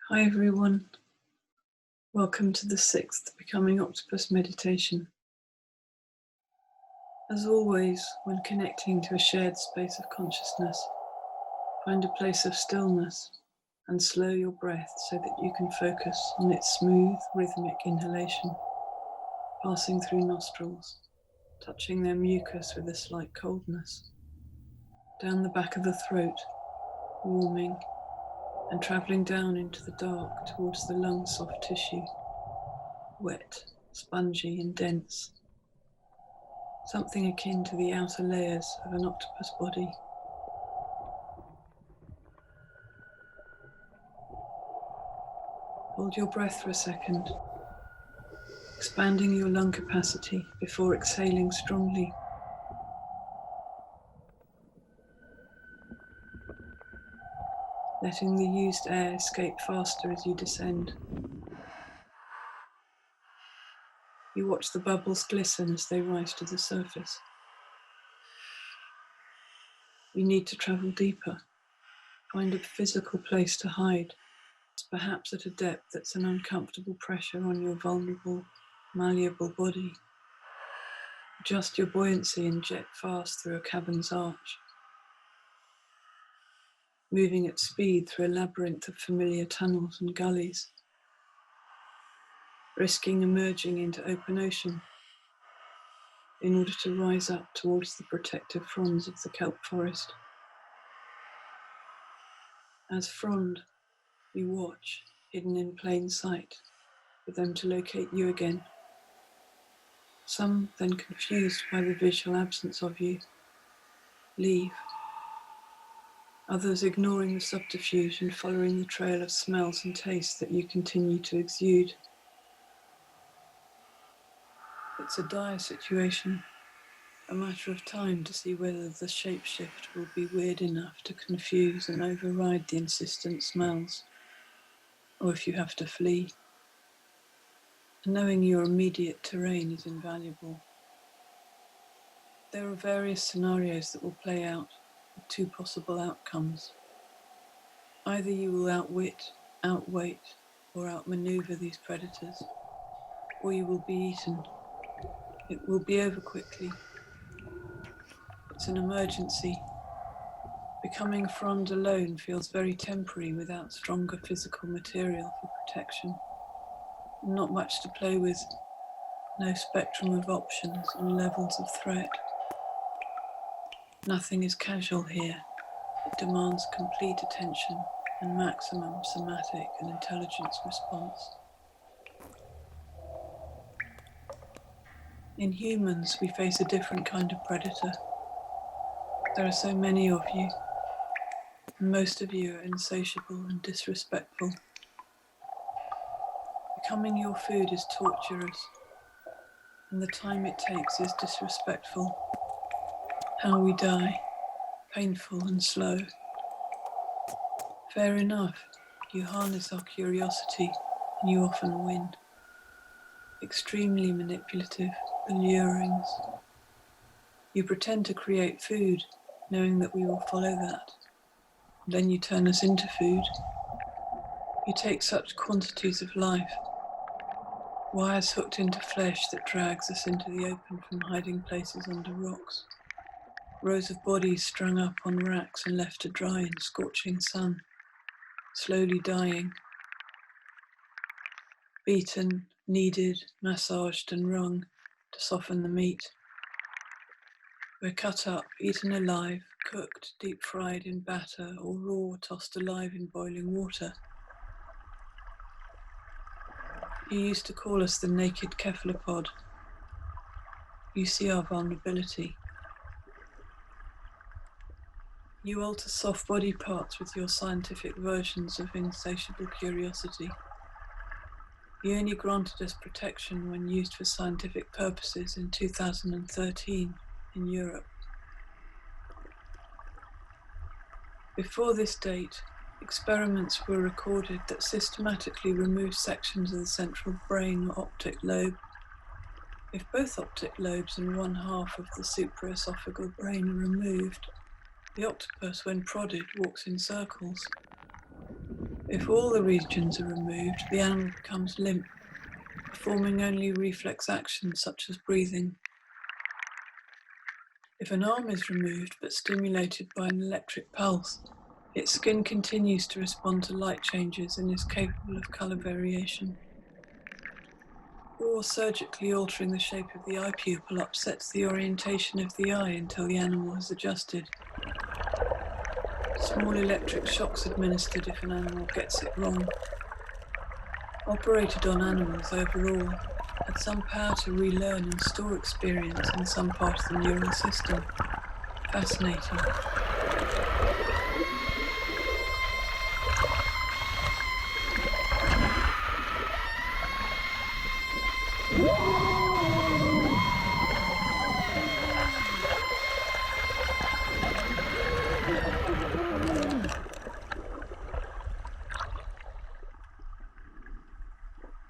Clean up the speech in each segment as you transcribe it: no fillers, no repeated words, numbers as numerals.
Hi everyone, welcome to the 6th Becoming Octopus meditation. As always, when connecting to a shared space of consciousness, find a place of stillness and slow your breath so that you can focus on its smooth, rhythmic inhalation, passing through nostrils, touching their mucus with a slight coldness, down the back of the throat, warming, and travelling down into the dark towards the lung soft tissue, wet, spongy and dense, something akin to the outer layers of an octopus body. Hold your breath for a second, expanding your lung capacity before exhaling strongly. Letting the used air escape faster as you descend. You watch the bubbles glisten as they rise to the surface. You need to travel deeper, find a physical place to hide, perhaps at a depth that's an uncomfortable pressure on your vulnerable, malleable body. Adjust your buoyancy and jet fast through a cavern's arch, moving at speed through a labyrinth of familiar tunnels and gullies, risking emerging into open ocean in order to rise up towards the protective fronds of the kelp forest. As frond, you watch, hidden in plain sight, for them to locate you again. Some, then confused by the visual absence of you, leave. Others ignoring the subterfuge and following the trail of smells and tastes that you continue to exude. It's a dire situation, a matter of time to see whether the shapeshift will be weird enough to confuse and override the insistent smells, or if you have to flee. And knowing your immediate terrain is invaluable. There are various scenarios that will play out with two possible outcomes. Either you will outwit, outweight, or outmaneuver these predators, or you will be eaten. It will be over quickly. It's an emergency. Becoming frond alone feels very temporary without stronger physical material for protection. Not much to play with, no spectrum of options and levels of threat. Nothing is casual here. It demands complete attention and maximum somatic and intelligence response. In humans, we face a different kind of predator. There are so many of you, and most of you are insatiable and disrespectful. Becoming your food is torturous, and the time it takes is disrespectful. How we die, painful and slow. Fair enough, you harness our curiosity, and you often win. Extremely manipulative, alluring. You pretend to create food, knowing that we will follow that. Then you turn us into food. You take such quantities of life, wires hooked into flesh that drags us into the open from hiding places under rocks, rows of bodies strung up on racks and left to dry in scorching sun, slowly dying, beaten, kneaded, massaged and wrung to soften the meat. We're cut up, eaten alive, cooked, deep fried in batter, or raw, tossed alive in boiling water. You used to call us the naked cephalopod. You see our vulnerability. You alter soft body parts with your scientific versions of insatiable curiosity. You only granted us protection when used for scientific purposes in 2013 in Europe. Before this date, experiments were recorded that systematically removed sections of the central brain or optic lobe. If both optic lobes and one half of the supraesophageal brain are removed, the octopus, when prodded, walks in circles. If all the regions are removed, the animal becomes limp, performing only reflex actions such as breathing. If an arm is removed but stimulated by an electric pulse, its skin continues to respond to light changes and is capable of colour variation. Or surgically altering the shape of the eye pupil upsets the orientation of the eye until the animal has adjusted. Small electric shocks administered if an animal gets it wrong. Operated on animals overall had some power to relearn and store experience in some part of the neural system. Fascinating.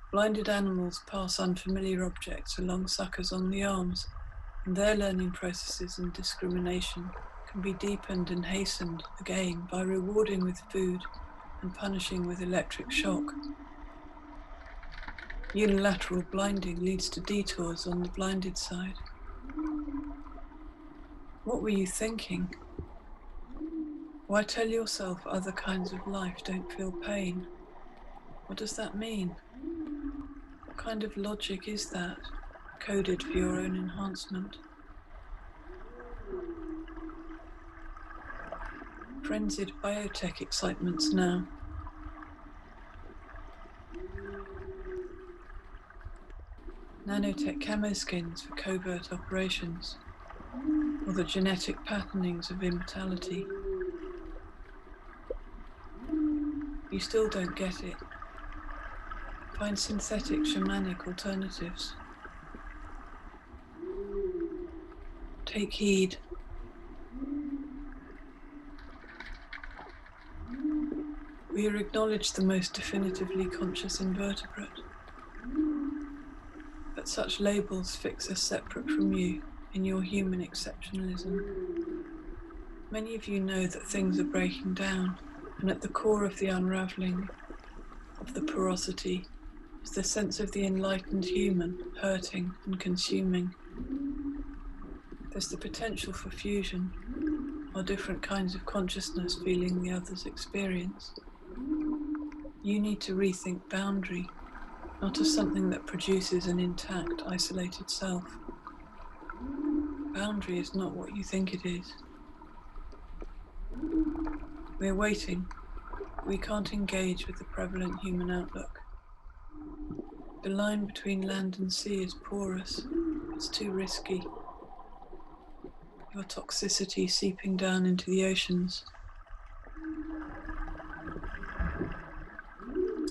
Blinded animals pass unfamiliar objects along suckers on the arms, and their learning processes and discrimination can be deepened and hastened again by rewarding with food and punishing with electric shock. Unilateral blinding leads to detours on the blinded side. What were you thinking? Why tell yourself other kinds of life don't feel pain? What does that mean? What kind of logic is that, coded for your own enhancement? Frenzied biotech excitements now. Nanotech camo skins for covert operations, or the genetic patternings of immortality. You still don't get it. Find synthetic shamanic alternatives. Take heed. We are acknowledged the most definitively conscious invertebrate, but such labels fix us separate from you in your human exceptionalism. Many of you know that things are breaking down, and at the core of the unravelling of the porosity is the sense of the enlightened human hurting and consuming. There's the potential for fusion, or different kinds of consciousness feeling the other's experience. You need to rethink boundary, not as something that produces an intact, isolated self. Boundary is not what you think it is. We're waiting. We can't engage with the prevalent human outlook. The line between land and sea is porous. It's too risky. Your toxicity seeping down into the oceans.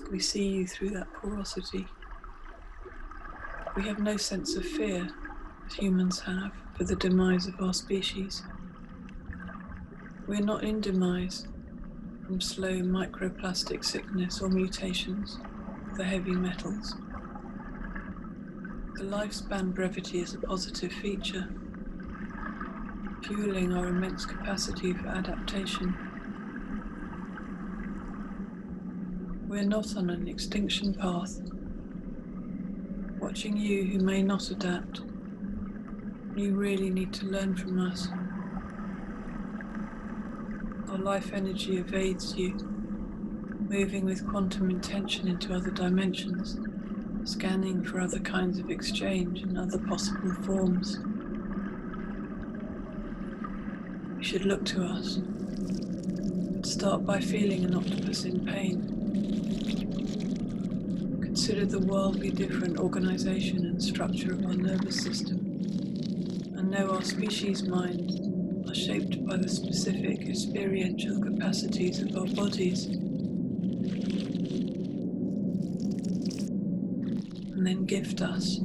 We see you through that porosity. We have no sense of fear, as humans have, for the demise of our species. We're not in demise from slow microplastic sickness or mutations of the heavy metals. The lifespan brevity is a positive feature, fueling our immense capacity for adaptation. We're not on an extinction path. Watching you who may not adapt, you really need to learn from us. Our life energy evades you, moving with quantum intention into other dimensions, scanning for other kinds of exchange and other possible forms. You should look to us, but start by feeling an octopus in pain. Consider the wildly different organization and structure of our nervous system, and know our species minds are shaped by the specific experiential capacities of our bodies. And then gift us